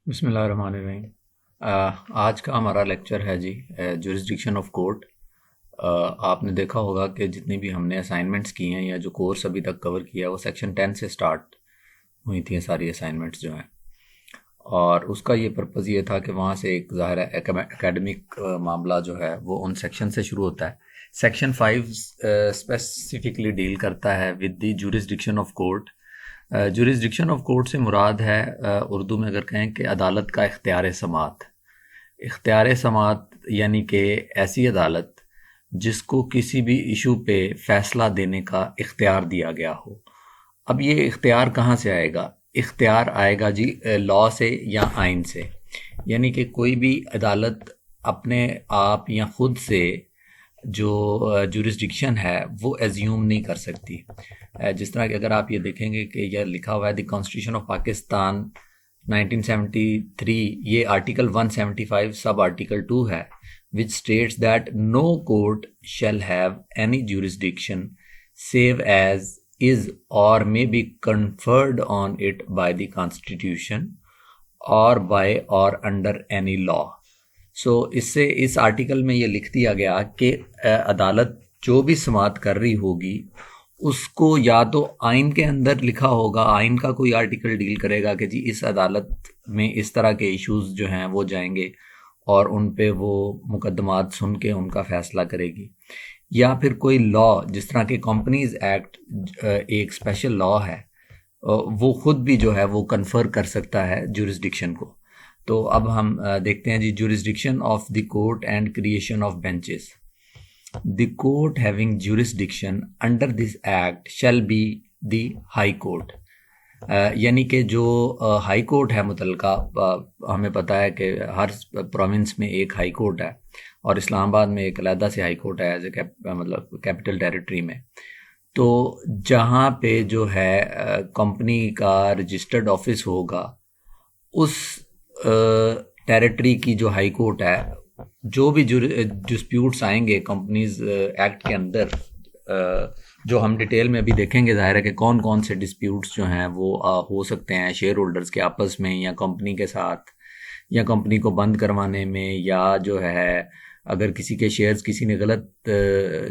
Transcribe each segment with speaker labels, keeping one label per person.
Speaker 1: बिस्मिल्लाहिर्रहमानिर्रहीम। आज का हमारा लेक्चर है जी जुरिस्डिक्शन ऑफ कोर्ट। आपने देखा होगा कि जितनी भी हमने असाइनमेंट्स की हैं या जो कोर्स अभी तक कवर किया है वो सेक्शन 10 से स्टार्ट हुई थी सारी असाइनमेंट्स जो हैं। और उसका ये पर्पज़ ये था कि वहाँ से एक ज़ाहिर है एकेडमिक मामला जो है वो उन सेक्शन से शुरू होता है। सेक्शन 5 स्पेसिफिकली डील करता है with the jurisdiction of court. Jurisdiction of court से मुराद है उर्दू में अगर कहें कि अदालत का इख्तियार समात। इख्तियार समात यानी कि ऐसी अदालत जिसको किसी भी इशू पे फ़ैसला देने का इख्तियार दिया गया हो। अब ये इख्तियार कहाँ से आएगा? इख्तियार आएगा जी लॉ से या आइन से। यानी कि कोई भी अदालत अपने आप या ख़ुद से जो जुरिस्डिक्शन है वो एज्यूम नहीं कर सकती। जिस तरह कि अगर आप ये देखेंगे कि यह लिखा हुआ है द कॉन्स्टिट्यूशन ऑफ पाकिस्तान 1973, ये आर्टिकल 175 सब आर्टिकल 2 है, which states that no court shall have any jurisdiction save as is or may be conferred on it by the constitution or by or under any law। सो इससे इस article में ये लिख दिया गया कि अदालत जो भी समात कर रही होगी उसको या तो आइन के अंदर लिखा होगा, आइन का कोई आर्टिकल डील करेगा कि जी इस अदालत में इस तरह के इश्यूज जो हैं वो जाएंगे और उन पे वो मुकदमात सुन के उनका फैसला करेगी, या फिर कोई लॉ जिस तरह के कंपनीज एक्ट एक स्पेशल लॉ है वो खुद भी जो है वो कन्फर कर सकता है जुरिस्डिक्शन को। तो अब हम देखते हैं जी jurisdiction of the court and creation of benches. The court having jurisdiction under this act shall be the high court. यानी कि जो हाई कोर्ट है मुतलका, हमें पता है कि हर प्रोविंस में एक हाई कोर्ट है और इस्लामाबाद में एक अलहदा से हाई कोर्ट है एज ए मतलब कैपिटल टेरिटरी में। तो जहाँ पे जो है कंपनी का रजिस्टर्ड ऑफिस होगा उस टेरिटरी की जो हाई कोर्ट है, जो भी डिस्प्यूट्स आएंगे कंपनीज एक्ट के अंदर जो हम डिटेल में अभी देखेंगे, ज़ाहिर है कि कौन कौन से डिस्प्यूट्स जो हैं वो हो सकते हैं शेयर होल्डर्स के आपस में या कंपनी के साथ, या कंपनी को बंद करवाने में, या जो है अगर किसी के शेयर्स किसी ने गलत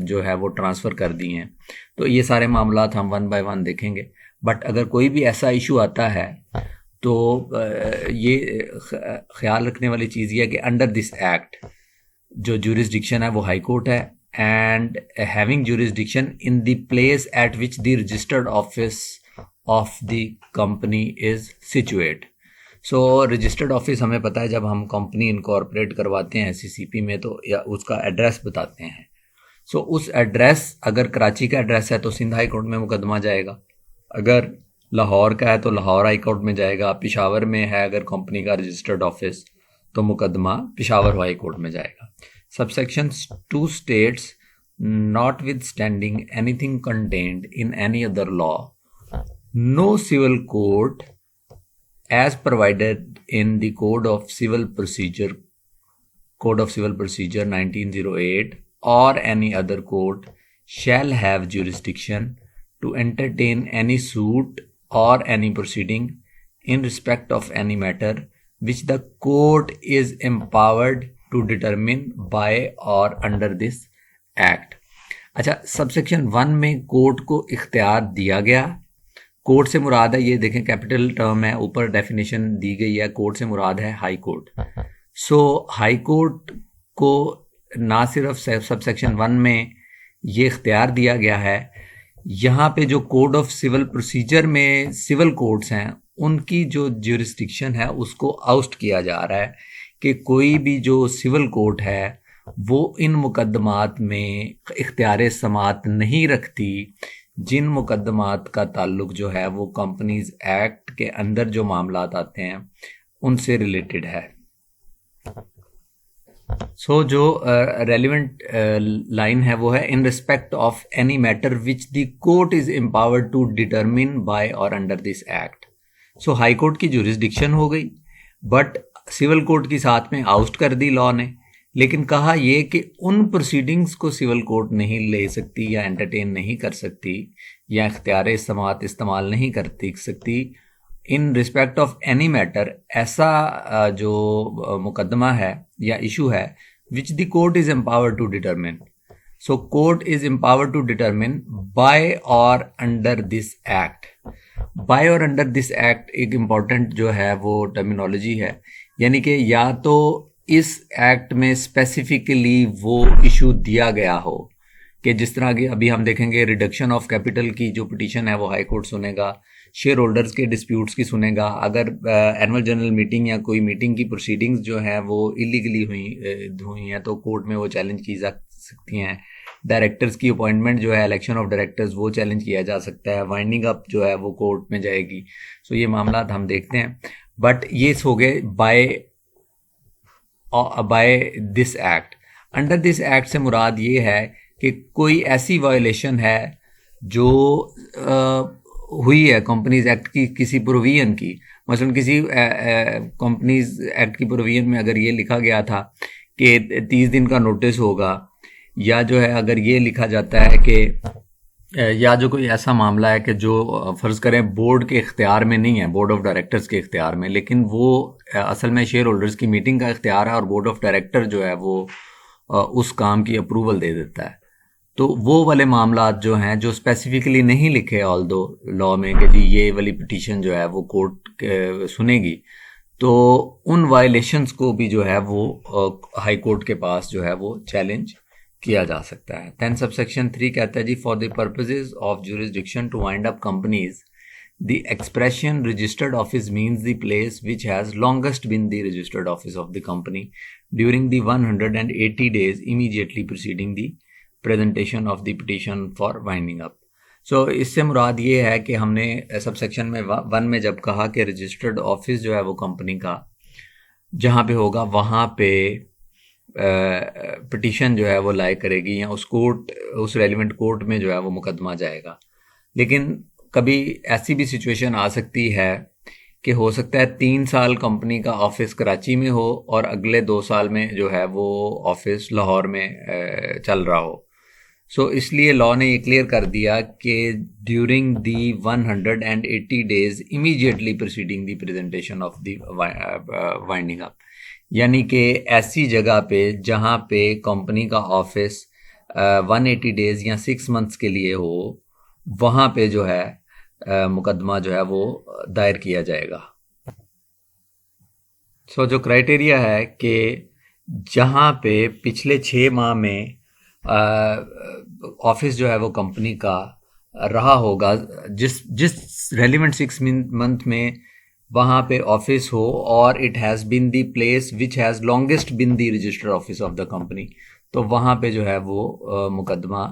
Speaker 1: जो है वो ट्रांसफ़र कर दिए हैं। तो ये सारे मामलात हम वन बाय वन देखेंगे। बट अगर कोई भी ऐसा इशू आता है तो ये ख्याल रखने वाली चीज़ ये है कि अंडर दिस एक्ट जो जुरिस्डिक्शन है वो हाई कोर्ट है, and having jurisdiction in the place at which the registered office of the company is situate. So registered office हमें पता है जब हम कंपनी इनकॉर्पोरेट करवाते हैं सीसीपी में तो या उसका एड्रेस बताते हैं। सो उस एड्रेस अगर कराची का एड्रेस है तो सिंध हाई कोर्ट में मुकदमा जाएगा, अगर लाहौर का है तो लाहौर हाई कोर्ट में जाएगा, पेशावर में है अगर कंपनी का रजिस्टर्ड ऑफिस तो मुकदमा पेशावर हाई कोर्ट में जाएगा। Subsection 2 states notwithstanding anything contained in any other law no civil court as provided in the Code of Civil Procedure 1908 or any other court shall have jurisdiction to entertain any suit or any proceeding in respect of any matter which the court is empowered to determine by or under this act। अच्छा, subsection 1 में court को इख्तियार दिया गया। Court से मुराद है, ये देखें कैपिटल टर्म है, ऊपर डेफिनेशन दी गई है, कोर्ट से मुराद है हाई कोर्ट। सो हाई कोर्ट को ना सिर्फ सबसेक्शन 1 में ये इख्तियार दिया गया है, यहाँ पे जो कोड ऑफ सिविल प्रोसीजर में सिविल कोर्ट्स हैं उनकी जो ज्यूरिस्डिक्शन है उसको आउस्ट किया जा रहा है कि कोई भी जो सिविल कोर्ट है वो इन मुकदमात में इख्तियार समात नहीं रखती जिन मुकदमात का ताल्लुक जो है वो कंपनीज एक्ट के अंदर जो मामलात आते हैं उनसे रिलेटेड है। सो जो रेलिवेंट लाइन है वो है in respect of any matter which the court is empowered to determine by और under this act. So high court की जुरिस्डिक्शन हो गई, बट सिविल कोर्ट की साथ में आउस्ट कर दी लॉ ने, लेकिन कहा ये कि उन प्रोसीडिंग्स को सिविल कोर्ट नहीं ले सकती या एंटरटेन नहीं कर सकती या इख्तियार समात इस्तेमाल नहीं कर सकती in respect of any matter, ऐसा जो मुकदमा है या इशू है which the court is empowered to determine. So court is empowered to determine by और अंडर दिस एक्ट. बाय और अंडर दिस एक्ट एक इम्पॉर्टेंट जो है वो टर्मिनोलॉजी है, यानी कि या तो इस एक्ट में स्पेसिफिकली वो इशू दिया गया हो कि जिस तरह की अभी हम देखेंगे रिडक्शन ऑफ कैपिटल की जो पिटीशन है वो हाई कोर्ट सुनेगा, शेयर होल्डर्स के डिस्प्यूट्स की सुनेगा. अगर एनुअल जनरल मीटिंग या कोई मीटिंग की प्रोसीडिंग्स जो हैं वो इलीगली हुई हैं तो कोर्ट में वो चैलेंज की जा सकती हैं. डायरेक्टर्स की अपॉइंटमेंट जो है, इलेक्शन ऑफ डायरेक्टर्स, वो चैलेंज किया जा सकता है. वाइंडिंग अप जो है वो कोर्ट में जाएगी. सो ये मामला हम देखते हैं. बट ये हो गए by this act. Under this act से मुराद ये है कि कोई ऐसी वायोलेशन है जो हुई है कंपनीज एक्ट की किसी प्रोविजन की. मसलन किसी कंपनीज एक्ट की प्रोविजन में अगर ये लिखा गया था कि 30 दिन का नोटिस होगा, या जो है अगर ये लिखा जाता है कि या जो कोई ऐसा मामला है कि जो फ़र्ज़ करें बोर्ड के इख्तियार में नहीं है, बोर्ड ऑफ डायरेक्टर्स के इख्तियार में, लेकिन वो असल में शेयर होल्डर्स की मीटिंग का इख्तियार है और बोर्ड ऑफ डायरेक्टर जो है वो उस काम की अप्रूवल दे देता है. तो वो वाले मामला जो हैं जो स्पेसिफिकली नहीं लिखे ऑल दो लॉ में कि जी ये वाली पिटीशन जो है वो कोर्ट सुनेगी, तो उन वायलेशंस को भी जो है वो हाई कोर्ट के पास जो है वो चैलेंज किया जा सकता है. देन सबसेक्शन 3 कहता है जी for the purposes of jurisdiction to wind up companies the expression registered office means the place which has longest been the registered office of the company during the 180 days immediately preceding the presentation of the petition for winding up. So इससे मुराद ये है कि हमने subsection में 1 में जब कहा कि रजिस्टर्ड ऑफिस जो है वो कंपनी का जहाँ पे होगा वहाँ पे पिटीशन जो है वो लाई करेगी या उस रेलिवेंट कोर्ट में जो है वो मुकदमा जाएगा. लेकिन कभी ऐसी भी सिचुएशन आ सकती है कि हो सकता है 3 साल कंपनी का ऑफिस कराची में हो और अगले 2 साल में जो है वो ऑफिस लाहौर में चल रहा हो. सो इसलिए लॉ ने ये क्लियर कर दिया कि during the 180 days immediately preceding the presentation of the winding up, यानी कि ऐसी जगह पे जहाँ पे कंपनी का ऑफिस 180 days या 6 months के लिए हो, वहाँ पे जो है मुकदमा जो है वो दायर किया जाएगा. सो जो क्राइटेरिया है कि जहाँ पे पिछले 6 माह में ऑफिस जो है वो कंपनी का रहा होगा, जिस रेलिवेंट 6 month में वहाँ पे ऑफिस हो, और it has been the place which has longest been the registered office of the company, तो वहाँ पे जो है वो मुकदमा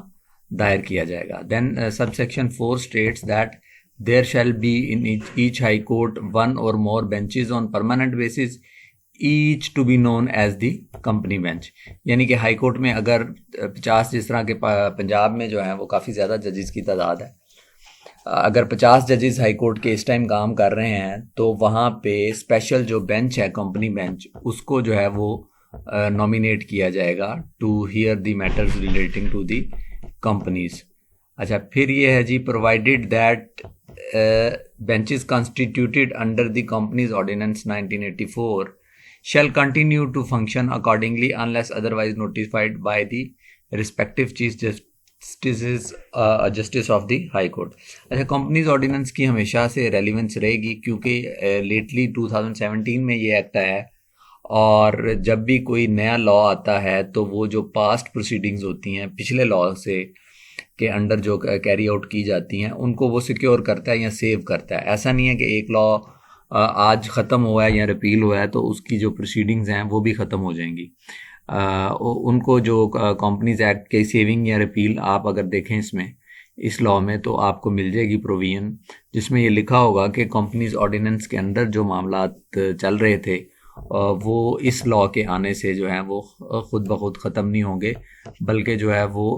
Speaker 1: दायर किया जाएगा. Then subsection 4 states that there shall be in each high court 1 or more benches on permanent basis, each to be known as the company bench. यानी कि हाई कोर्ट में अगर 50, जिस तरह के पंजाब में जो है वो काफ़ी ज़्यादा जजेस की तादाद है, अगर 50 जजेस हाई कोर्ट के इस टाइम काम कर रहे हैं तो वहाँ पे स्पेशल जो बेंच है कंपनी बेंच, उसको जो है वो नॉमिनेट किया जाएगा to hear the matters relating to the companies. अच्छा, फिर ये है जी provided that benches constituted under the companies ordinance 1984 shall continue to function accordingly unless otherwise notified by the respective chief justice of the high court. अच्छा, companies ordinance की हमेशा से relevance रहेगी क्योंकि लेटली 2017 में ये एक्ट आया है, और जब भी कोई नया लॉ आता है तो वो जो पास्ट प्रोसीडिंग्स होती हैं पिछले लॉ से के अंडर जो कैरी आउट की जाती हैं उनको वो सिक्योर करता है या सेव करता है. ऐसा नहीं है कि एक लॉ आज ख़त्म हुआ है या रिपील हुआ है तो उसकी जो प्रोसीडिंग्स हैं वो भी ख़त्म हो जाएंगी. उनको जो कंपनीज एक्ट के सेविंग या रिपील आप अगर देखें इसमें इस लॉ में तो आपको मिल जाएगी प्रोविजन जिसमें ये लिखा होगा कि कंपनीज ऑर्डिनेंस के अंदर जो मामला चल रहे थे वो इस लॉ के आने से जो है वो खुद ब खुद ख़त्म नहीं होंगे, बल्कि जो है वो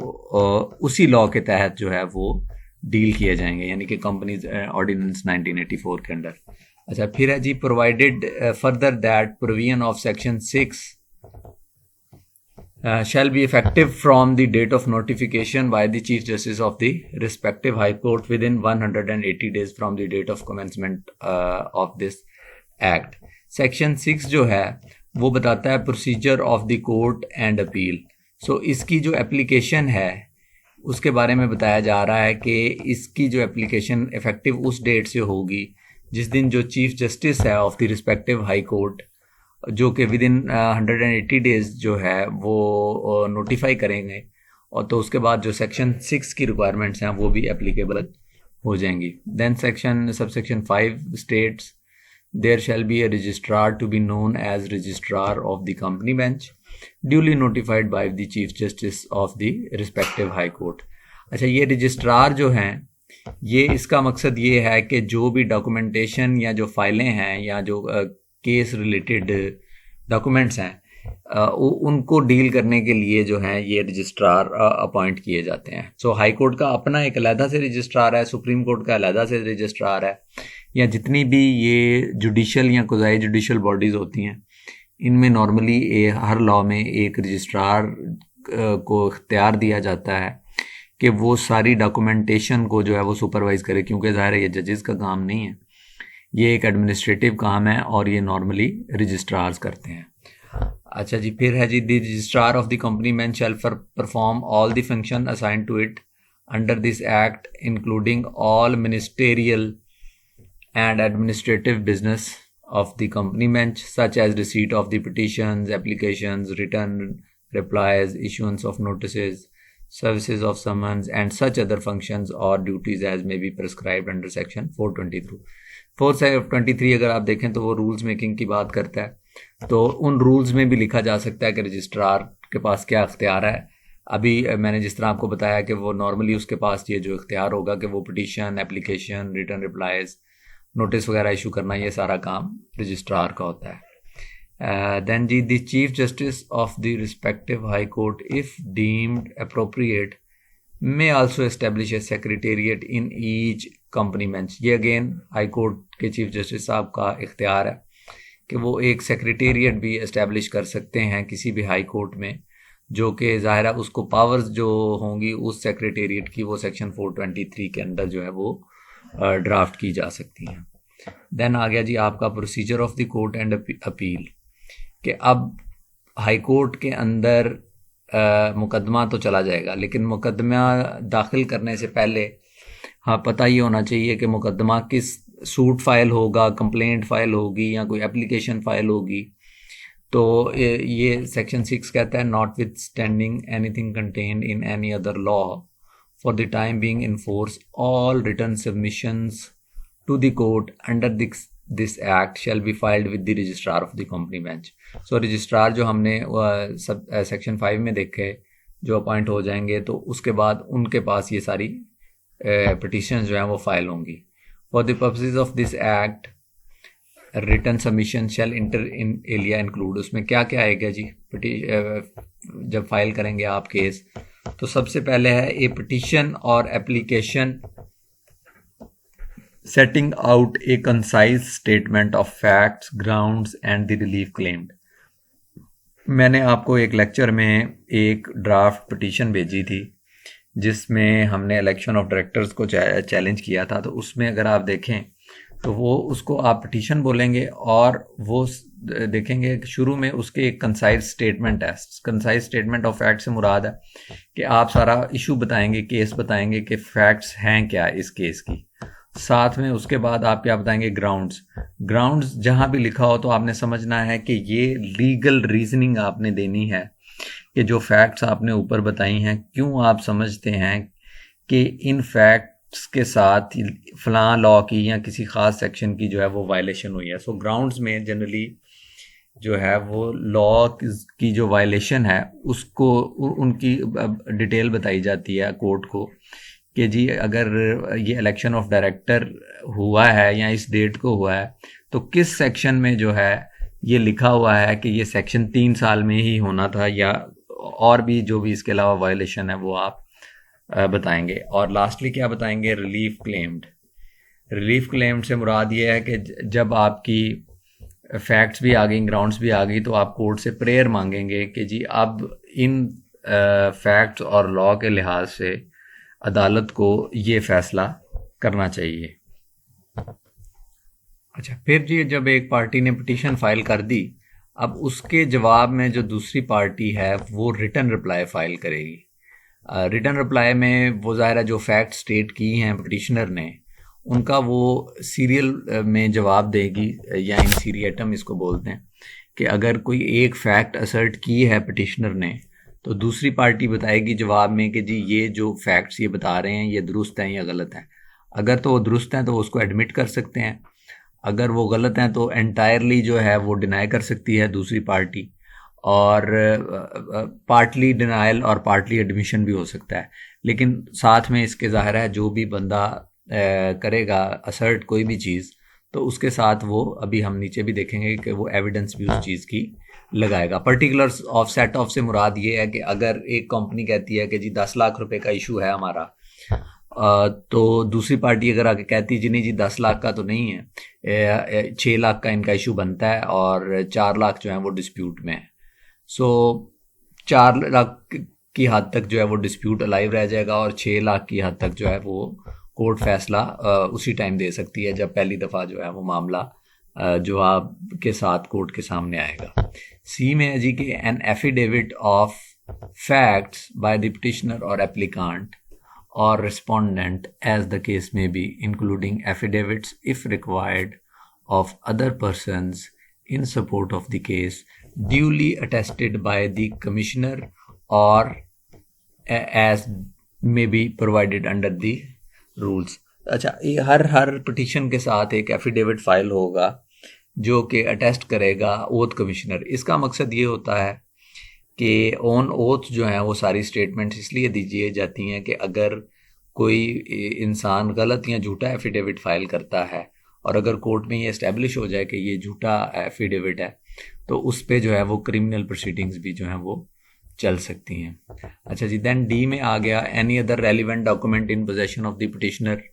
Speaker 1: उसी लॉ के तहत जो है वो डील किए जाएंगे, यानी कि कंपनीज ऑर्डिनेंस 1984 के अंडर. अच्छा, फिर है जी provided further that provision of section 6 shall be effective from the date of notification by the Chief Justice of the respective High Court within 180 days from the date of commencement of this Act. Section 6 जो है वो बताता है procedure of the court and appeal. So इसकी जो application है उसके बारे में बताया जा रहा है कि इसकी जो एप्लीकेशन इफेक्टिव उस डेट से होगी जिस दिन जो चीफ जस्टिस है of the respective high court जो कि विद इन 180 डेज जो है वो नोटिफाई करेंगे, और तो उसके बाद जो सेक्शन 6 की रिक्वायरमेंट्स हैं वो भी एप्लीकेबल हो जाएंगी. Then subsection 5 states there shall be a registrar to be known as registrar of the company bench duly notified by the chief justice of the respective high court. अच्छा, ये registrar जो हैं ये इसका मकसद ये है कि जो भी डॉक्यूमेंटेशन या जो फाइलें हैं या जो केस रिलेटेड डॉक्यूमेंट्स हैं उनको डील करने के लिए जो हैं ये रजिस्ट्रार अपॉइंट किए जाते हैं. सो हाई कोर्ट का अपना एक अलहदा से रजिस्ट्रार है, सुप्रीम कोर्ट का अलहदा से रजिस्ट्रार है, या जितनी भी ये जुडिशल या क्वाज़ी जुडिशल बॉडीज़ होती हैं इनमें नॉर्मली हर लॉ में एक रजिस्ट्रार को इख्तियार दिया जाता है कि वो सारी डॉक्यूमेंटेशन को जो है वो सुपरवाइज़ करे, क्योंकि ज़ाहिर है ये जजेस का काम नहीं है, ये एक एडमिनिस्ट्रेटिव काम है और ये नॉर्मली रजिस्ट्रार्स करते हैं. अच्छा जी, फिर है जी the registrar of the company man shall perform all the function assign to it under this act including all ministerial and administrative business of the company bench such as receipt of the petitions, applications, written replies, issuance of notices, services of summons and such other functions or duties as may be prescribed under section 423. 423 अगर आप देखें तो वो rules making की बात करता है, तो उन रूल्स में भी लिखा जा सकता है कि रजिस्ट्रार के पास क्या इख्तियार है. अभी मैंने जिस तरह आपको बताया कि वो नॉर्मली उसके पास ये जो इख्तियार होगा कि वो petition, application, return replies, notice वगैरह इशू करना, ये सारा काम रजिस्ट्रार का होता है. देन जी the chief justice of the respective high court if deemed appropriate may also establish a secretariat in each company bench. ये अगेन हाई कोर्ट के चीफ जस्टिस साहब का इख्तियार है कि वो एक सेक्रेटेरिएट भी एस्टेब्लिश कर सकते हैं किसी भी हाई कोर्ट में, जो कि ज़ाहिर है उसको पावर्स जो होंगी उस सेक्रेटेरिएट की वो सेक्शन 423 के अंदर जो है वो ड्राफ्ट की जा सकती हैं. देन आ गया जी आपका procedure of the court and appeal, कि अब हाई कोर्ट के अंदर मुकदमा तो चला जाएगा, लेकिन मुकदमा दाखिल करने से पहले हाँ पता ही होना चाहिए कि मुकदमा किस सूट फाइल होगा, कंप्लेंट फाइल होगी या कोई एप्लीकेशन फाइल होगी. तो ये सेक्शन 6 कहता है not with standing anything contained in any other law for the time being enforce all written submissions to the court under this act shall be filed with the registrar of the company bench. So registrar जो हमने section 5 में देखे जो appoint हो जाएंगे तो उसके बाद उनके पास ये सारी पिटिशन जो हैं वो फाइल होंगी. For the purposes of this act written submission shall inter alia include. उसमें क्या क्या आएगा जी जब फाइल करेंगे आप केस, तो सबसे पहले है ए पिटीशन और application setting out A concise statement of facts, grounds and the relief claimed. मैंने आपको एक लेक्चर में एक ड्राफ्ट पिटीशन भेजी थी जिसमें हमने इलेक्शन ऑफ डायरेक्टर्स को चैलेंज किया था. तो उसमें अगर आप देखें तो वो उसको आप पिटीशन बोलेंगे और वो देखेंगे शुरू में उसके एक कंसाइज स्टेटमेंट है. कंसाइज स्टेटमेंट ऑफ फैक्ट से मुराद है कि आप सारा इशू बताएंगे, केस बताएंगे कि फैक्ट्स हैं क्या इस केस की. साथ में उसके बाद आप क्या बताएंगे, ग्राउंड्स जहां भी लिखा हो तो आपने समझना है कि ये लीगल रीजनिंग आपने देनी है कि जो फैक्ट्स आपने ऊपर बताई हैं क्यों आप समझते हैं कि इन फैक्ट के साथ फलां लॉ की या किसी ख़ास सेक्शन की जो है वो वायलेशन हुई है. सो ग्राउंड्स में जनरली जो है वो लॉ की जो वायलेशन है उसको उनकी डिटेल बताई जाती है कोर्ट को कि जी अगर ये इलेक्शन ऑफ डायरेक्टर हुआ है या इस डेट को हुआ है तो किस सेक्शन में जो है ये लिखा हुआ है कि ये सेक्शन 3 साल में ही होना था, या और भी जो भी इसके अलावा वायलेशन है वो आप बताएंगे. और लास्टली क्या बताएंगे, रिलीफ क्लेम्ड. रिलीफ क्लेम्ड से मुराद ये है कि जब आपकी फैक्ट्स भी आ गई, ग्राउंड्स भी आ गई, तो आप कोर्ट से प्रेयर मांगेंगे कि जी अब इन फैक्ट्स और लॉ के लिहाज से अदालत को ये फैसला करना चाहिए। अच्छा, फिर जी जब एक पार्टी ने पिटीशन फाइल कर दी, अब उसके जवाब में जो दूसरी पार्टी है वो रिटर्न रिप्लाई फाइल करेगी। रिटर्न रिप्लाई में वो ज़ाहिर है जो फैक्ट स्टेट की हैं पिटिशनर ने उनका वो सीरियल में जवाब देगी, या इन सीरियटम इसको बोलते हैं, कि अगर कोई एक फैक्ट असर्ट की है पिटिशनर ने तो दूसरी पार्टी बताएगी जवाब में कि जी ये जो फैक्ट्स ये बता रहे हैं ये दुरुस्त हैं या गलत हैं। अगर तो वो दुरुस्त हैं तो वो उसको एडमिट कर सकते हैं, अगर वो गलत हैं तो एंटायरली जो है वो डिनाई कर सकती है दूसरी पार्टी, और पार्टली डिनाइल और पार्टली एडमिशन भी हो सकता है। लेकिन साथ में इसके ज़ाहिर है जो भी बंदा करेगा असर्ट कोई भी चीज़, तो उसके साथ वो अभी हम नीचे भी देखेंगे कि वो एविडेंस भी उस चीज़ की लगाएगा। पर्टिकुलर्स ऑफ सेट ऑफ से मुराद ये है कि अगर एक कंपनी कहती है कि जी 10 लाख रुपए का इशू है हमारा, तो दूसरी पार्टी अगर आके कहती है जी नहीं जी 10 लाख का तो नहीं है, 6 लाख का इनका इशू बनता है और 4 लाख जो है वो डिस्प्यूट में है, सो 4 लाख की हद तक जो है वो डिस्प्यूट अलाइव रह जाएगा और 6 लाख की हद तक जो है वो कोर्ट फैसला उसी टाइम दे सकती है जब पहली दफ़ा जो है वो मामला जो आपके साथ कोर्ट के सामने आएगा। सी में है जी कि an affidavit of facts by the petitioner और applicant or respondent as the case may be, including affidavits if required of other persons in support of the case, duly attested by the commissioner or as may be provided under the rules। अच्छा, ये हर petition के साथ एक affidavit file होगा जो कि attest करेगा oath commissioner. इसका मकसद ये होता है कि ऑन ओथ जो है वो सारी स्टेटमेंट्स इसलिए दी जाती हैं कि अगर कोई इंसान गलत या झूठा एफिडेविट फाइल करता है और अगर कोर्ट में ये इस्टेब्लिश हो जाए कि ये झूठा एफिडेविट है तो उस पे जो है वो क्रिमिनल प्रोसीडिंग्स भी जो हैं वो चल सकती हैं। अच्छा जी, देन डी में आ गया any other relevant document in possession of the petitioner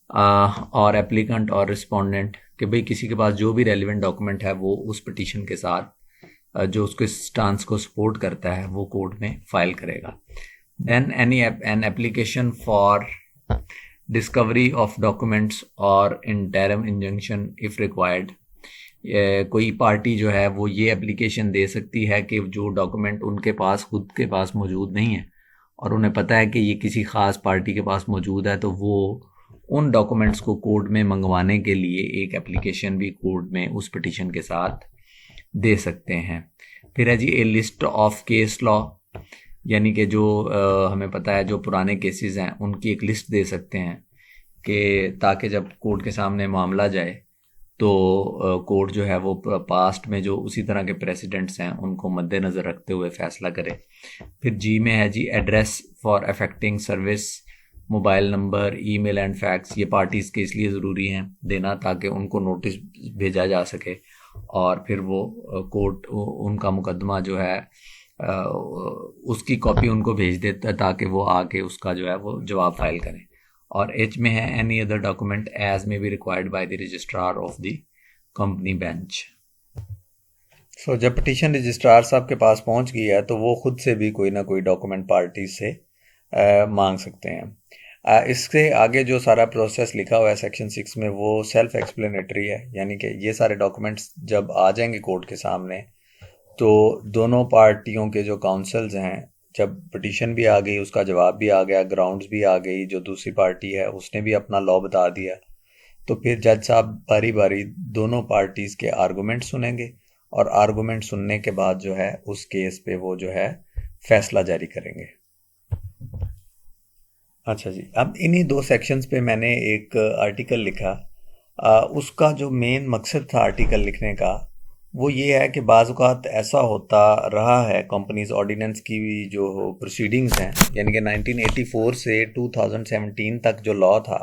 Speaker 1: और एप्लीकेंट और रिस्पोंडेंट, कि भाई किसी के पास जो भी रेलिवेंट डॉक्यूमेंट है वो उस पिटिशन के साथ जो उसके स्टांस को सपोर्ट करता है वो कोर्ट में फाइल करेगा। Then an application for discovery of documents और इंटरिम इंजंक्शन इफ रिक्वायर्ड, कोई पार्टी जो है वो ये एप्लीकेशन दे सकती है कि जो डॉक्यूमेंट उनके पास खुद के पास मौजूद नहीं है और उन्हें पता है कि ये किसी ख़ास पार्टी के पास मौजूद है, तो वो उन डॉक्यूमेंट्स को कोर्ट में मंगवाने के लिए एक एप्लीकेशन भी कोर्ट में उस पिटिशन के साथ दे सकते हैं। फिर है जी ए लिस्ट ऑफ केस लॉ, यानी कि जो हमें पता है जो पुराने केसेस हैं उनकी एक लिस्ट दे सकते हैं कि ताकि जब कोर्ट के सामने मामला जाए तो कोर्ट जो है वो पास्ट में जो उसी तरह के प्रेसिडेंट्स हैं उनको मद्देनज़र रखते हुए फ़ैसला करे। फिर जी में है जी address for affecting service, mobile number, email and fax, ये पार्टीज़ के इसलिए ज़रूरी हैं देना ताकि उनको नोटिस भेजा जा सके और फिर वो कोर्ट उनका मुकदमा जो है उसकी कॉपी उनको भेज देता है ताकि वो आके उसका जो है वो जवाब फाइल करें। और एच में है any other document as may be required by the registrar of the company bench.
Speaker 2: So जब पिटीशन रजिस्ट्रार साहब के पास पहुंच गई है तो वो खुद से भी कोई ना कोई डॉक्यूमेंट पार्टी से मांग सकते हैं। इससे आगे जो सारा प्रोसेस लिखा हुआ है सेक्शन 6 में वो सेल्फ एक्सप्लेनेटरी है, यानी कि ये सारे डॉक्यूमेंट्स जब आ जाएंगे कोर्ट के सामने तो दोनों पार्टियों के जो काउंसल्स हैं, जब पिटीशन भी आ गई उसका जवाब भी आ गया, ग्राउंड्स भी आ गई, जो दूसरी पार्टी है उसने भी अपना लॉ बता दिया, तो फिर जज साहब बारी बारी दोनों पार्टीज़ के आर्गूमेंट सुनेंगे और आर्गूमेंट सुनने के बाद जो है उस केस पे वो जो है फैसला जारी करेंगे। अच्छा जी, अब इन्हीं 2 सेक्शंस पे मैंने एक आर्टिकल लिखा। उसका जो मेन मकसद था आर्टिकल लिखने का वो ये है कि बाज़ औक़ात ऐसा होता रहा है कंपनीज ऑर्डिनेंस की जो प्रोसीडिंग्स हैं, यानी कि 1984 से 2017 तक जो लॉ था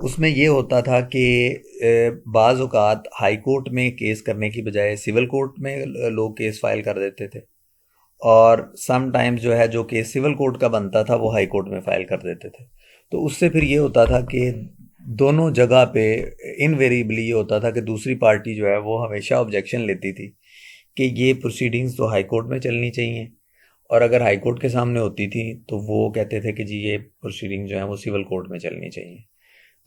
Speaker 2: उसमें ये होता था कि बाज़ औक़ात हाई कोर्ट में केस करने की बजाय सिविल कोर्ट में लोग केस फाइल कर देते थे और सम टाइम्स जो है जो केस सिविल कोर्ट का बनता था वो हाई कोर्ट में फाइल कर देते थे। तो उससे फिर ये होता था कि दोनों जगह पे इनवेरिएबली ये होता था कि दूसरी पार्टी जो है वो हमेशा ऑब्जेक्शन लेती थी कि ये प्रोसीडिंग्स तो हाई कोर्ट में चलनी चाहिए, और अगर हाई कोर्ट के सामने होती थी तो वो कहते थे कि जी ये प्रोसीडिंग जो है वो सिविल कोर्ट में चलनी चाहिए।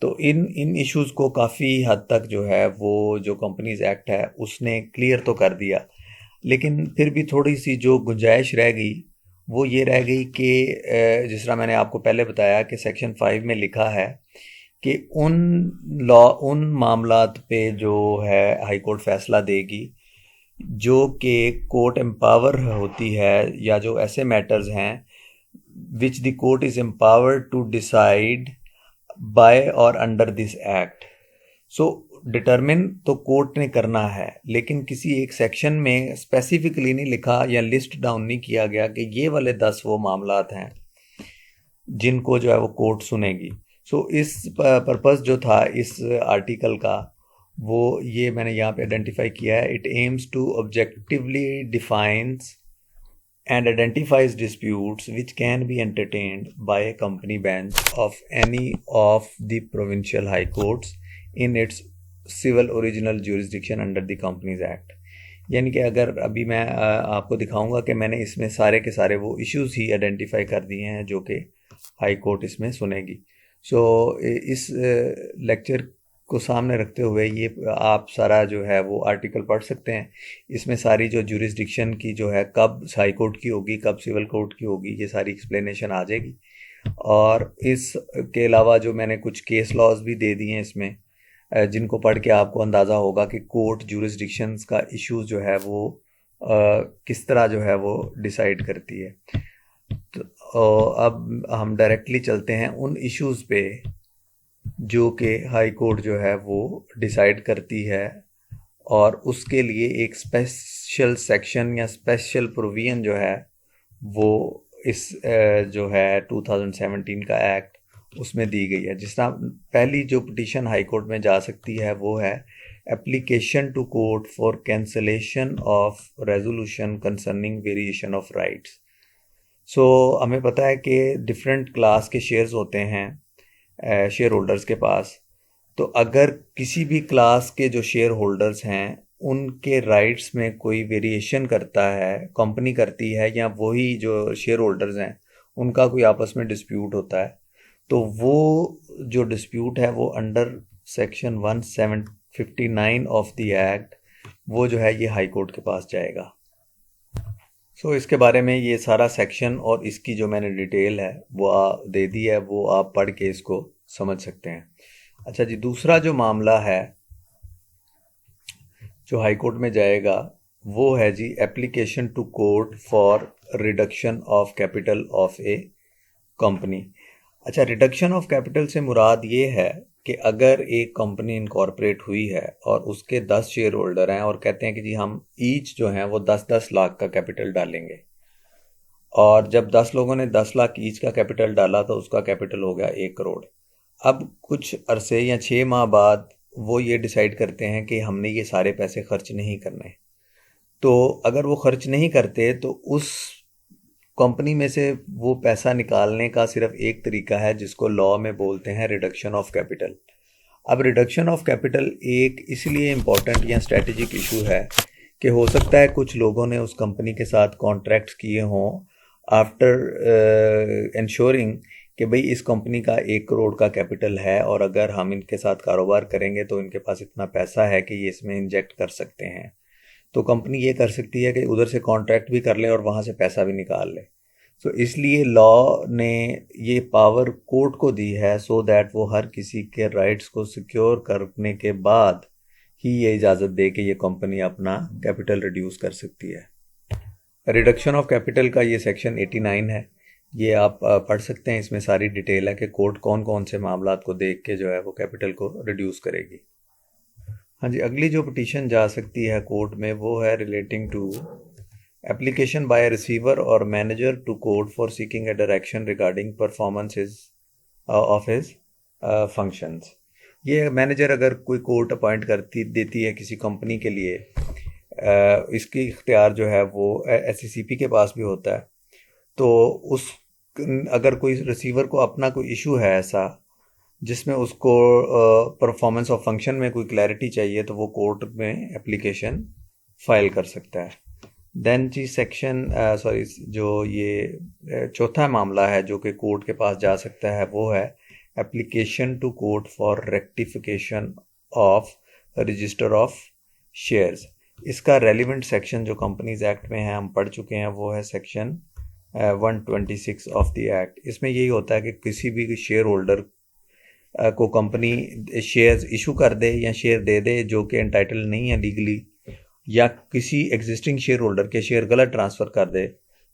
Speaker 2: तो इन इन इश्यूज़ को काफ़ी हद तक जो है वो जो कंपनीज एक्ट है उसने क्लियर तो कर दिया, लेकिन फिर भी थोड़ी सी जो गुंजाइश रह गई वो ये रह गई कि जिस तरह मैंने आपको पहले बताया कि सेक्शन 5 में लिखा है कि उन मामलात पे जो है हाई कोर्ट फैसला देगी जो कि कोर्ट एम्पावर होती है, या जो ऐसे मैटर्स हैं which the court is empowered to decide by और under this act. So determine तो कोर्ट ने करना है, लेकिन किसी एक सेक्शन में स्पेसिफिकली नहीं लिखा या लिस्ट डाउन नहीं किया गया कि ये वाले 10 वो मामलात हैं जिनको जो है वो कोर्ट सुनेगी। सो इस पर्पस जो था इस आर्टिकल का वो ये मैंने यहाँ पे आइडेंटिफाई किया है। It aims to objectively defines and identifies disputes which can be entertained by a company bench of any of the provincial high courts in its civil original jurisdiction under the Companies Act। यानी कि अगर अभी मैं आपको दिखाऊंगा कि मैंने इसमें सारे के सारे वो इश्यूज ही आइडेंटिफाई कर दिए हैं जो कि हाई कोर्ट इसमें सुनेगी। सो इस लेक्चर को सामने रखते हुए ये आप सारा जो है वो आर्टिकल पढ़ सकते हैं। इसमें सारी जो जुरिस्डिक्शन की जो है कब हाई कोर्ट की होगी कब सिविल कोर्ट की होगी ये सारी एक्सप्लेनेशन आ जाएगी। और इसके अलावा जो मैंने कुछ केस लॉज भी दे दिए हैं इसमें, जिनको पढ़ के आपको अंदाज़ा होगा कि कोर्ट जुरिस्डिक्शंस का इश्यूज जो है वो किस तरह जो है वो डिसाइड करती है। तो अब हम डायरेक्टली चलते हैं उन इश्यूज़ पे जो कि हाई कोर्ट जो है वो डिसाइड करती है, और उसके लिए एक स्पेशल सेक्शन या स्पेशल प्रोविजन जो है वो इस जो है 2017 का एक्ट उसमें दी गई है। जिस तरह पहली जो पिटीशन हाई कोर्ट में जा सकती है वो है application to court for cancellation of resolution concerning variation of rights. So हमें पता है कि डिफरेंट क्लास के शेयर्स होते हैं शेयर होल्डर्स के पास। तो अगर किसी भी क्लास के जो शेयर होल्डर्स हैं उनके राइट्स में कोई वेरिएशन करता है कंपनी करती है, या वही जो शेयर होल्डर्स हैं उनका कोई आपस में डिस्प्यूट होता है, तो वो जो डिस्प्यूट है वो under section 1759 of the act वो जो है ये हाई कोर्ट के पास जाएगा। सो इसके बारे में ये सारा सेक्शन और इसकी जो मैंने डिटेल है वो दे दी है, वो आप पढ़ के इसको समझ सकते हैं। अच्छा जी, दूसरा जो मामला है जो हाई कोर्ट में जाएगा वो है जी application to court for reduction of capital of a company. अच्छा, रिडक्शन ऑफ कैपिटल से मुराद ये है कि अगर एक कंपनी इनकॉर्पोरेट हुई है और उसके 10 शेयर होल्डर हैं और कहते हैं कि जी हम ईच जो हैं वो 10-10 लाख का कैपिटल डालेंगे, और जब 10 लोगों ने 10 लाख ईच का कैपिटल डाला तो उसका कैपिटल हो गया 1 करोड़। अब कुछ अरसे या 6 माह बाद वो ये डिसाइड करते हैं कि हमने ये सारे पैसे खर्च नहीं करने। तो अगर वो खर्च नहीं करते तो उस कंपनी में से वो पैसा निकालने का सिर्फ एक तरीका है जिसको लॉ में बोलते हैं रिडक्शन ऑफ कैपिटल। अब रिडक्शन ऑफ कैपिटल एक इसलिए इम्पोर्टेंट या स्ट्रेटेजिक इशू है कि हो सकता है कुछ लोगों ने उस कंपनी के साथ कॉन्ट्रैक्ट्स किए हों आफ्टर इंश्योरिंग कि भाई इस कंपनी का 1 करोड़ का कैपिटल है और अगर हम इनके साथ कारोबार करेंगे तो इनके पास इतना पैसा है कि ये इसमें इंजेक्ट कर सकते हैं। तो कंपनी ये कर सकती है कि उधर से कॉन्ट्रैक्ट भी कर ले और वहाँ से पैसा भी निकाल ले। तो इसलिए लॉ ने ये पावर कोर्ट को दी है सो दैट वो हर किसी के राइट्स को सिक्योर करने के बाद ही ये इजाज़त दे कि ये कंपनी अपना कैपिटल रिड्यूस कर सकती है। रिडक्शन ऑफ कैपिटल का ये सेक्शन 89 है, ये आप पढ़ सकते हैं। इसमें सारी डिटेल है कि कोर्ट कौन कौन से मामलात को देख के जो है वो कैपिटल को रिड्यूस करेगी। हाँ जी, अगली जो पिटीशन जा सकती है कोर्ट में वो है relating to application by receiver or manager to court for seeking a direction regarding performances of his functions. ये मैनेजर अगर कोई कोर्ट अपॉइंट करती देती है किसी कंपनी के लिए, इसकी इख्तियार जो है वो SCCP के पास भी होता है। तो उस अगर कोई रिसीवर को अपना कोई इशू है ऐसा जिसमें उसको परफॉर्मेंस ऑफ फंक्शन में कोई क्लैरिटी चाहिए तो वो कोर्ट में एप्लीकेशन फाइल कर सकता है। देन जी सेक्शन सॉरी जो ये चौथा मामला है जो कि कोर्ट के पास जा सकता है वो है application to court for rectification of register of shares. इसका रेलिवेंट सेक्शन जो कंपनीज एक्ट में है हम पढ़ चुके हैं, वो है सेक्शन 126 ऑफ द एक्ट। इसमें यही होता है कि किसी भी शेयर होल्डर को कंपनी शेयर्स इशू कर दे या शेयर दे दे जो कि एंटाइटल नहीं है लीगली, या किसी एग्जिस्टिंग शेयर होल्डर के शेयर गलत ट्रांसफ़र कर दे,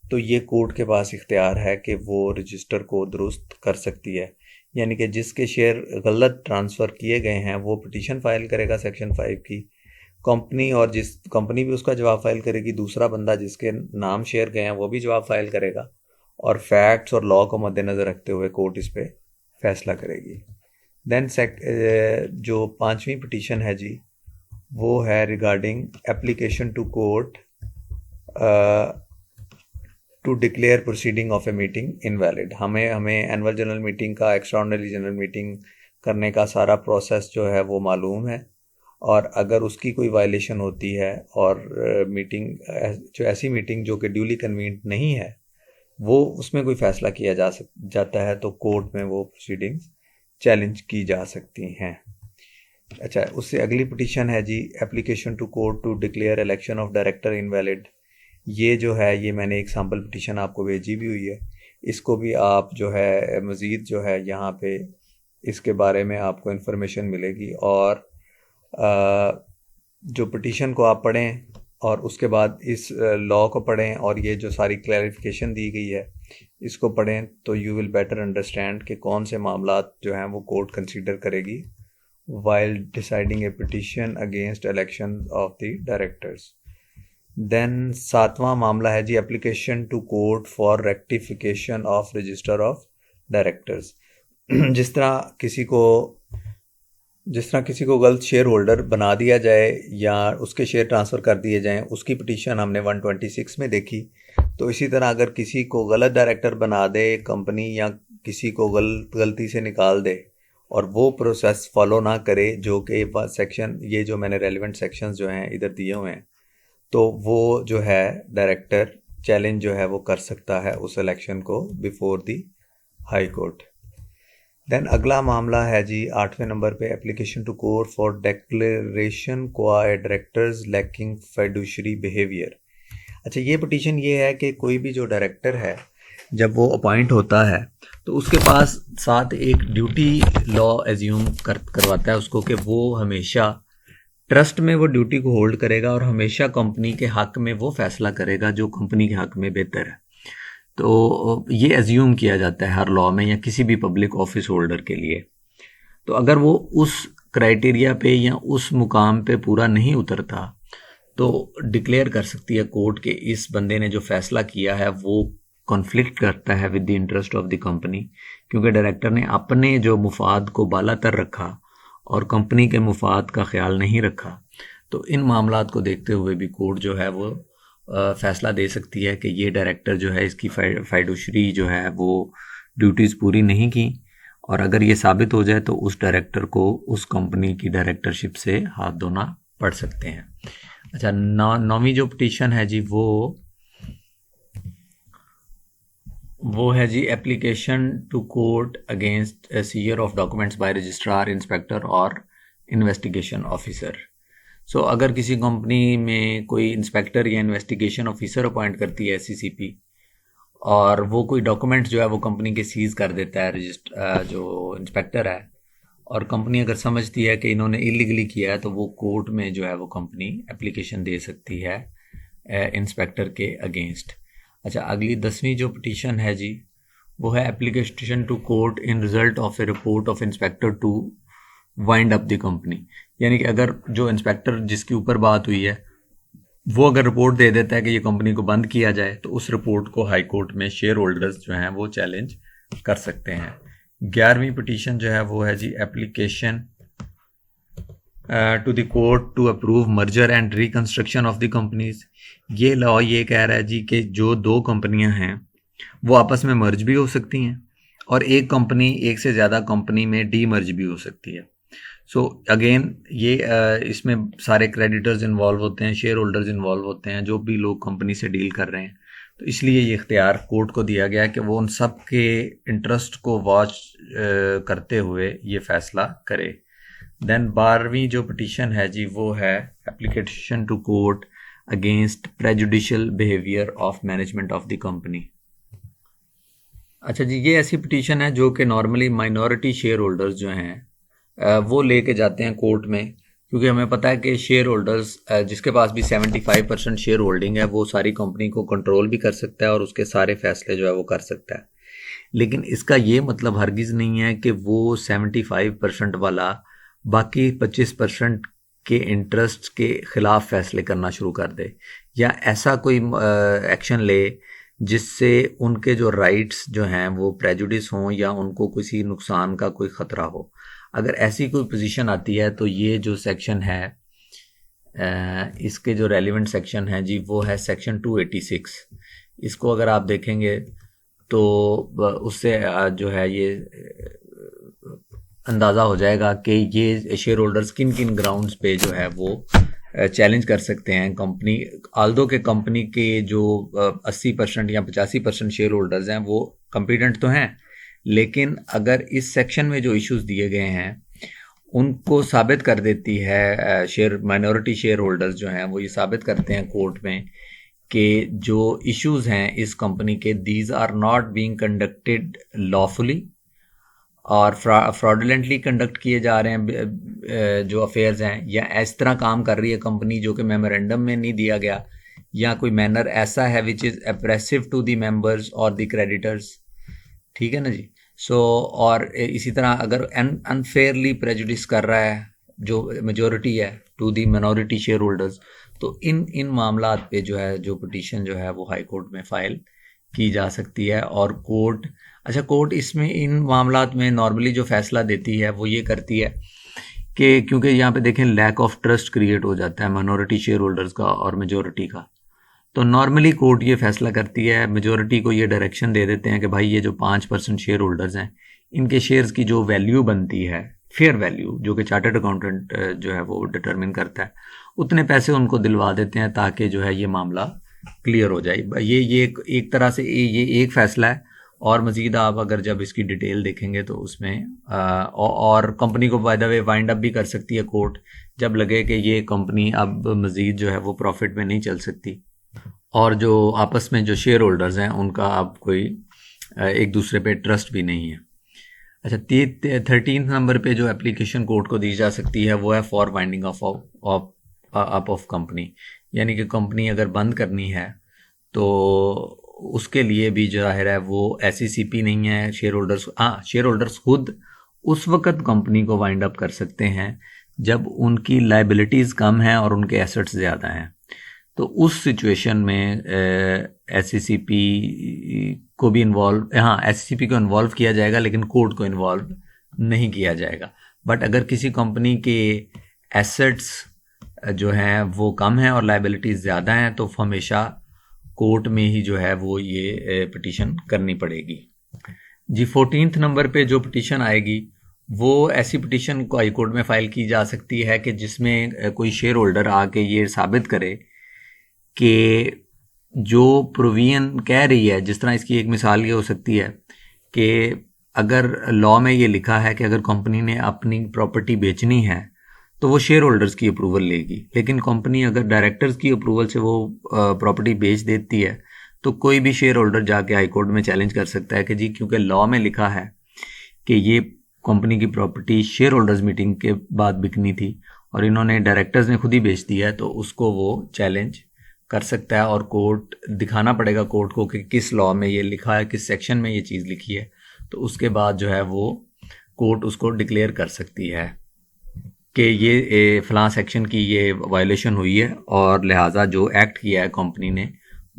Speaker 2: तो ये कोर्ट के पास इख्तियार है कि वो रजिस्टर को दुरुस्त कर सकती है। यानी कि जिसके शेयर गलत ट्रांसफ़र किए गए हैं वो पिटीशन फाइल करेगा सेक्शन 5 की, कंपनी, और जिस कंपनी भी उसका जवाब फाइल करेगी, दूसरा बंदा जिसके नाम शेयर गए हैं वो भी जवाब फाइल करेगा, और फैक्ट्स और लॉ को मद्देनज़र रखते हुए कोर्ट इस पर फैसला करेगी। देन जो पांचवी पिटीशन है जी वो है regarding application to court to declare proceeding of a meeting invalid. हमें एनुअल जनरल मीटिंग का, एक्स्ट्राऑर्डिनरी जनरल मीटिंग करने का सारा प्रोसेस जो है वो मालूम है, और अगर उसकी कोई वायलेशन होती है और मीटिंग जो ऐसी मीटिंग जो कि ड्यूली कन्वीन्ड नहीं है वो उसमें कोई फ़ैसला किया जाता है तो कोर्ट में वो प्रोसीडिंग्स चैलेंज की जा सकती हैं। अच्छा, उससे अगली पिटीशन है जी application to court to declare election of director invalid. ये जो है ये मैंने एक सैम्पल पिटीशन आपको भेजी भी हुई है, इसको भी आप जो है मज़ीद जो है यहाँ पे इसके बारे में आपको इन्फॉर्मेशन मिलेगी, और जो पिटीशन को आप पढ़ें और उसके बाद इस लॉ को पढ़ें और ये जो सारी क्लैरिफिकेशन दी गई है इसको पढ़ें तो यू विल बेटर अंडरस्टैंड कि कौन से मामलात जो हैं वो कोर्ट कंसीडर करेगी while deciding a petition against election of the directors. Then सातवां मामला है जी application to court for rectification of register of directors. जिस तरह किसी को गलत शेयर होल्डर बना दिया जाए या उसके शेयर ट्रांसफ़र कर दिए जाएं, उसकी पिटीशन हमने 126 में देखी। तो इसी तरह अगर किसी को गलत डायरेक्टर बना दे कंपनी, या किसी को गलती से निकाल दे और वो प्रोसेस फॉलो ना करे, जो कि सेक्शन ये जो मैंने रेलिवेंट सेक्शंस जो हैं इधर दिए हुए हैं, तो वो जो है डायरेक्टर चैलेंज जो है वो कर सकता है उस इलेक्शन को before the high court. Then अगला मामला है जी 8वें नंबर पे application to court for declaration qua directors lacking fiduciary behaviour. अच्छा, ये पिटीशन ये है कि कोई भी जो डायरेक्टर है जब वो अपॉइंट होता है तो उसके पास साथ एक ड्यूटी लॉ एज्यूम करवाता है उसको कि वो हमेशा ट्रस्ट में वो ड्यूटी को होल्ड करेगा और हमेशा कंपनी के हक में वो फैसला करेगा जो कंपनी के हक में बेहतर है। तो ये एज्यूम किया जाता है हर लॉ में या किसी भी पब्लिक ऑफिस होल्डर के लिए। तो अगर वो उस क्राइटेरिया पे या उस मुकाम पे पूरा नहीं उतरता तो डिक्लेयर कर सकती है कोर्ट के इस बंदे ने जो फैसला किया है वो कॉन्फ्लिक्ट करता है with the interest of the company, क्योंकि डायरेक्टर ने अपने जो मुफाद को बालातर रखा और कंपनी के मुफाद का ख्याल नहीं रखा। तो इन मामलात को देखते हुए भी कोर्ट जो है वो फैसला दे सकती है कि ये डायरेक्टर जो है इसकी फाइडुशरी जो है वो ड्यूटीज़ पूरी नहीं की, और अगर ये साबित हो जाए तो उस डायरेक्टर को उस कंपनी की डायरेक्टरशिप से हाथ धोना पड़ सकते हैं। अच्छा, नौवीं जो पिटीशन है जी वो है जी application to court against seizure of documents by registrar, inspector or investigation officer. So अगर किसी कंपनी में कोई इंस्पेक्टर या इन्वेस्टिगेशन ऑफिसर अपॉइंट करती है सीसीपी, और वो कोई डॉक्यूमेंट्स जो है वो कंपनी के सीज कर देता है जो इंस्पेक्टर है, और कंपनी अगर समझती है कि इन्होंने इलीगली किया है तो वो कोर्ट में जो है वो कंपनी एप्लीकेशन दे सकती है इंस्पेक्टर के अगेंस्ट। अच्छा, अगली 10वीं जो पिटीशन है जी वो है application to court in result of a report of inspector to wind up the company. यानी कि अगर जो इंस्पेक्टर जिसके ऊपर बात हुई है वो अगर रिपोर्ट दे देता है कि ये कंपनी को बंद किया जाए तो उस रिपोर्ट को हाई कोर्ट में शेयर होल्डर्स जो हैं वो चैलेंज कर सकते हैं। 11वीं पिटीशन जो है वो है जी application to the court to approve merger and reconstruction of the companies. ये लॉ ये कह रहा है जी कि जो दो कंपनियां हैं वो आपस में मर्ज भी हो सकती हैं और एक से ज़्यादा कंपनी में डीमर्ज भी हो सकती है। सो अगेन ये इसमें सारे क्रेडिटर्स इन्वॉल्व होते हैं, शेयर होल्डर्स इन्वॉल्व होते हैं, जो भी लोग कंपनी से डील कर रहे हैं। तो इसलिए ये इख्तियार कोर्ट को दिया गया है कि वो उन सब के इंटरेस्ट को वॉच करते हुए ये फैसला करे। देन 12वीं जो पिटीशन है जी वो है application to court against prejudicial behaviour of management of the company. अच्छा जी, ये ऐसी पिटीशन है जो कि नॉर्मली माइनॉरिटी शेयर होल्डर्स जो हैं वो लेके जाते हैं कोर्ट में, क्योंकि हमें पता है कि शेयर होल्डर्स जिसके पास भी 75% शेयर होल्डिंग है वो सारी कंपनी को कंट्रोल भी कर सकता है और उसके सारे फैसले जो है वो कर सकता है। लेकिन इसका ये मतलब हरगिज़ नहीं है कि वो 75% वाला बाकी 25% के इंटरेस्ट के ख़िलाफ़ फैसले करना शुरू कर दे, या ऐसा कोई एक्शन ले जिससे उनके जो राइट्स जो हैं वो प्रेजुडिस हों या उनको किसी नुकसान का कोई ख़तरा हो। अगर ऐसी कोई पोजीशन आती है तो ये जो सेक्शन है इसके जो रेलिवेंट सेक्शन है जी वो है सेक्शन 286। इसको अगर आप देखेंगे तो उससे जो है ये अंदाज़ा हो जाएगा कि ये शेयर होल्डर्स किन किन ग्राउंड्स पे जो है वो चैलेंज कर सकते हैं कंपनी। आल्दो के कंपनी के जो 80% या 85% शेयर होल्डर्स हैं वो कॉम्पिटेंट तो हैं, लेकिन अगर इस सेक्शन में जो इश्यूज दिए गए हैं उनको साबित कर देती है शेयर माइनॉरिटी शेयर होल्डर्स जो हैं वो ये साबित करते हैं कोर्ट में कि जो इश्यूज हैं इस कंपनी के these are not being conducted lawfully और फ्रॉडुलेंटली कंडक्ट किए जा रहे हैं जो अफेयर्स हैं, या इस तरह काम कर रही है कंपनी जो कि मेमोरेंडम में नहीं दिया गया, या कोई मैनर ऐसा है which is oppressive to the members or the creditors. ठीक है ना जी। और इसी तरह अगर अनफेयरली प्रेजुडिस कर रहा है जो मेजोरिटी है to the minority shareholders, तो इन मामलात पे जो है जो पिटीशन जो है वो हाई कोर्ट में फाइल की जा सकती है। और कोर्ट इसमें इन मामलात में नॉर्मली जो फैसला देती है वो ये करती है कि क्योंकि यहाँ पे देखें लैक ऑफ ट्रस्ट क्रिएट हो जाता है माइनॉरिटी शेयर होल्डर्स का और मेजोरिटी का, तो नॉर्मली कोर्ट ये फैसला करती है, मेजोरिटी को ये डायरेक्शन दे देते हैं कि भाई ये जो 5% शेयर होल्डर्स हैं इनके शेयर्स की जो वैल्यू बनती है, फेयर वैल्यू जो कि चार्टर्ड अकाउंटेंट जो है वो डिटरमिन करता है, उतने पैसे उनको दिलवा देते हैं ताकि जो है ये मामला क्लियर हो जाए। ये एक तरह से ये एक फ़ैसला है। और मज़ीद आप अगर जब इसकी डिटेल देखेंगे तो उसमें और कंपनी को by the way wind up भी कर सकती है कोर्ट जब लगे कि ये कंपनी अब मज़ीद जो है वो प्रॉफिट में नहीं चल सकती और जो आपस में जो शेयर होल्डर्स हैं उनका अब कोई एक दूसरे पे ट्रस्ट भी नहीं है। अच्छा, 13 नंबर पे जो एप्लीकेशन कोर्ट को दी जा सकती है वो है फॉर वाइंडिंग ऑफ कंपनी, यानी कि कंपनी अगर बंद करनी है तो उसके लिए भी जाहिर है वो SECP नहीं है, शेयर होल्डर्स खुद उस वक़्त कंपनी को वाइंड अप कर सकते हैं जब उनकी लाइबिलिटीज़ कम हैं और उनके एसेट्स ज़्यादा हैं। तो उस सिचुएशन में SECP को भी SECP को इन्वॉल्व किया जाएगा लेकिन कोर्ट को इन्वॉल्व नहीं किया जाएगा। बट अगर किसी कंपनी के एसेट्स जो हैं वो कम हैं और लाइबिलिटीज़ ज़्यादा हैं तो हमेशा कोर्ट में ही जो है वो ये पिटीशन करनी पड़ेगी जी। 14th नंबर पे जो पिटीशन आएगी वो ऐसी पिटीशन को हाई कोर्ट में फ़ाइल की जा सकती है कि जिसमें कोई शेयर होल्डर आके ये साबित करे कि जो प्रोविजन कह रही है, जिस तरह इसकी एक मिसाल ये हो सकती है कि अगर लॉ में ये लिखा है कि अगर कंपनी ने अपनी प्रॉपर्टी बेचनी है तो वो शेयर होल्डर्स की अप्रूवल लेगी, लेकिन कंपनी अगर डायरेक्टर्स की अप्रूवल से वो प्रॉपर्टी बेच देती है तो कोई भी शेयर होल्डर जाके हाई कोर्ट में चैलेंज कर सकता है कि जी क्योंकि लॉ में लिखा है कि ये कंपनी की प्रॉपर्टी शेयर होल्डर्स मीटिंग के बाद बिकनी थी और इन्होंने डायरेक्टर्स ने खुद ही बेच दिया है, तो उसको वो चैलेंज कर सकता है और कोर्ट दिखाना पड़ेगा कोर्ट को कि किस लॉ में ये लिखा है, किस सेक्शन में ये चीज़ लिखी है। तो उसके बाद जो है वो कोर्ट उसको डिक्लेयर कर सकती है कि ये फ़लाँ सेक्शन की ये वायलेशन हुई है और लिहाजा जो एक्ट किया है कंपनी ने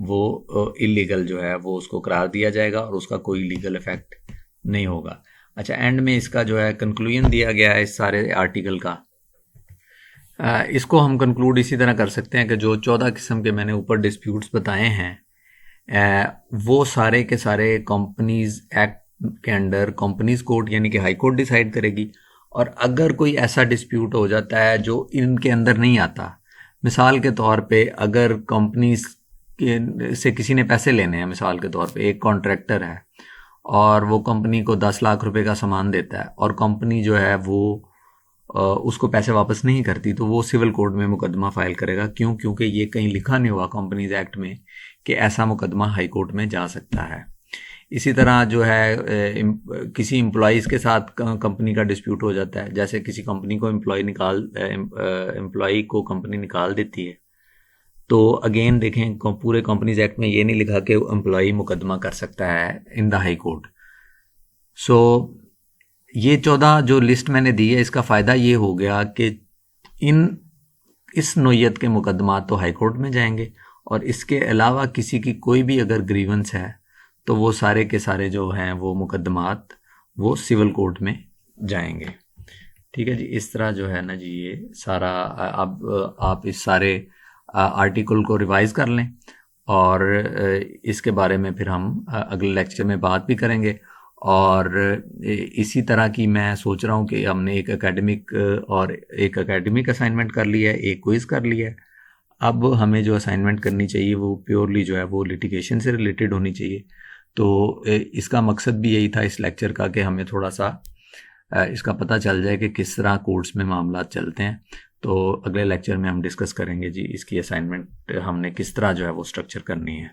Speaker 2: वो इलीगल जो है वो उसको करार दिया जाएगा और उसका कोई लीगल इफेक्ट नहीं होगा। अच्छा, एंड में इसका जो है कंक्लूजन दिया गया है इस सारे आर्टिकल का। इसको हम कंक्लूड इसी तरह कर सकते हैं कि जो 14 किस्म के मैंने ऊपर डिस्प्यूट्स बताए हैं वो सारे के सारे कंपनीज एक्ट
Speaker 1: के अंडर कंपनीज कोर्ट यानी कि हाई कोर्ट डिसाइड करेगी। और अगर कोई ऐसा डिस्प्यूट हो जाता है जो इनके अंदर नहीं आता, मिसाल के तौर पे अगर कंपनीज से किसी ने पैसे लेने हैं, मिसाल के तौर पे एक कॉन्ट्रैक्टर है और वो कंपनी को 10 लाख रुपए का सामान देता है और कंपनी जो है वो उसको पैसे वापस नहीं करती, तो वो सिविल कोर्ट में मुकदमा फाइल करेगा। क्यों? क्योंकि ये कहीं लिखा नहीं हुआ कंपनीज एक्ट में कि ऐसा मुकदमा हाई कोर्ट में जा सकता है। इसी तरह जो है किसी एम्प्लॉयज़ के साथ कंपनी का डिस्प्यूट हो जाता है, जैसे किसी कंपनी को एम्प्लॉय को कंपनी निकाल देती है, तो अगेन देखें पूरे कंपनीज एक्ट में ये नहीं लिखा कि एम्प्लॉय मुकदमा कर सकता है इन द हाई कोर्ट। सो ये 14 जो लिस्ट मैंने दी है, इसका फ़ायदा ये हो गया कि इस नोयत के मुकदमा तो हाई कोर्ट में जाएंगे, और इसके अलावा किसी की कोई भी अगर ग्रीवेंस है तो वो सारे के सारे जो हैं वो मुकदमात वो सिविल कोर्ट में जाएंगे। ठीक है जी, इस तरह जो है ना जी ये सारा अब आप इस सारे आर्टिकल को रिवाइज़ कर लें, और इसके बारे में फिर हम अगले लेक्चर में बात भी करेंगे। और इसी तरह की मैं सोच रहा हूँ कि हमने एक एकेडमिक असाइनमेंट कर लिया है, एक क्विज़ कर लिया है। अब हमें जो असाइनमेंट करनी चाहिए वो प्योरली जो है वो लिटिगेशन से रिलेटेड होनी चाहिए। तो इसका मकसद भी यही था इस लेक्चर का कि हमें थोड़ा सा इसका पता चल जाए कि किस तरह कोर्ट्स में मामला चलते हैं। तो अगले लेक्चर में हम डिस्कस करेंगे जी इसकी असाइनमेंट हमने किस तरह जो है वो स्ट्रक्चर करनी है।